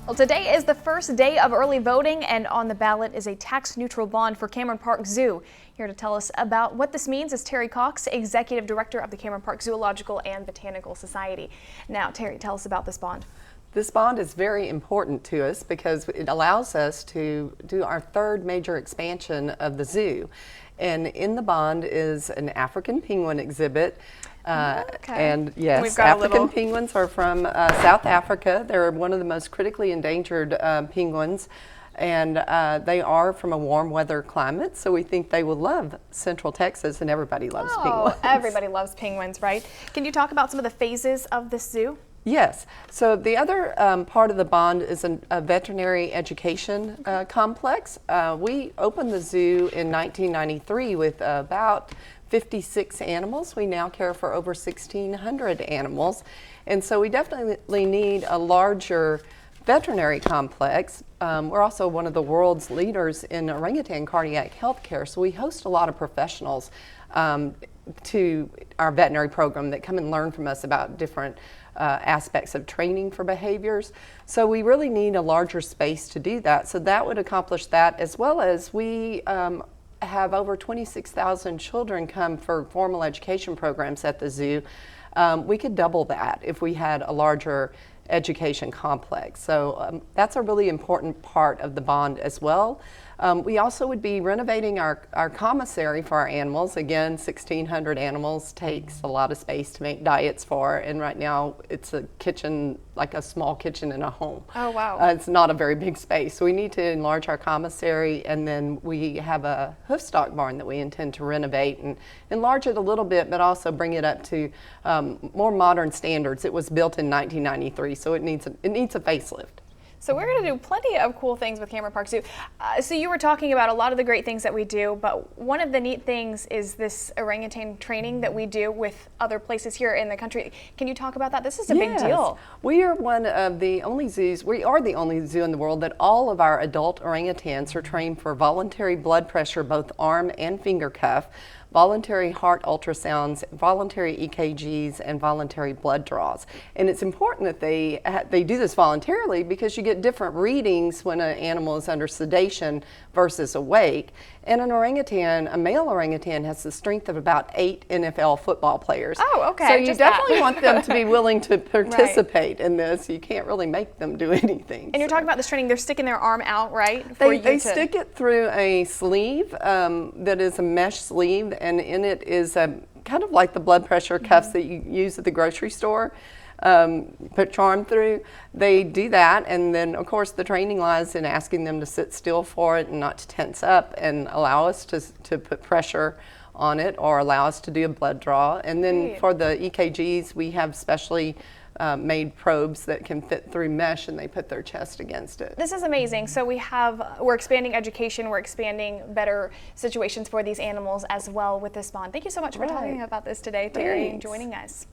Well, today is the first day of early voting, and on the ballot is a tax-neutral bond for Cameron Park Zoo. Here to tell us about what this means is Terry Cox, Executive Director of the Cameron Park Zoological and Botanical Society. Now, Terry, tell us about this bond. This bond is very important to us because it allows us to do our third major expansion of the zoo. And in the bond is an African penguin exhibit. And yes, African penguins are from South Africa. They're one of the most critically endangered penguins. And they are from a warm weather climate, so we think they will love Central Texas, and everybody loves penguins. Everybody loves penguins, right? Can you talk about some of the phases of this zoo? Yes. So the other part of the bond is a veterinary education complex. We opened the zoo in 1993 with about 56 animals. We now care for over 1,600 animals. And so we definitely need a larger veterinary complex. We're also one of the world's leaders in orangutan cardiac health care. So we host a lot of professionals to our veterinary program that come and learn from us about different aspects of training for behaviors. So we really need a larger space to do that. So that would accomplish that, as well as we have over 26,000 children come for formal education programs at the zoo. We could double that if we had a larger education complex. So that's a really important part of the bond as well. We also would be renovating our commissary for our animals. Again, 1,600 animals takes a lot of space to make diets for, and right now it's a kitchen, like a small kitchen in a home. Oh, wow. It's not a very big space. So we need to enlarge our commissary, and then we have a hoofstock barn that we intend to renovate and enlarge it a little bit, but also bring it up to more modern standards. It was built in 1993, so it needs a facelift. So we're going to do plenty of cool things with Cameron Park Zoo. So you were talking about a lot of the great things that we do, but one of the neat things is this orangutan training that we do with other places here in the country. Can you talk about that? This is a big deal. We are one of the only zoos, we are the only zoo in the world that all of our adult orangutans are trained for voluntary blood pressure, both arm and finger cuff, voluntary heart ultrasounds, voluntary EKGs, and voluntary blood draws. And it's important that they do this voluntarily because you get different readings when an animal is under sedation versus awake. And an orangutan, a male orangutan, has the strength of about 8 NFL football players. Oh, okay. So you definitely want them to be willing to participate in this. You can't really make them do anything. And you're talking about this training, they're sticking their arm out, right? They stick it through a sleeve that is a mesh sleeve, and in it is kind of like the blood pressure cuffs that you use at the grocery store. Put your arm through. They do that, and then of course the training lies in asking them to sit still for it and not to tense up, and allow us to put pressure on it or allow us to do a blood draw. And then for the EKGs, we have specially made probes that can fit through mesh, and they put their chest against it. This is amazing. So we're expanding education, we're expanding better situations for these animals as well with this bond. Thank you so much for talking about this today, Terry, and joining us.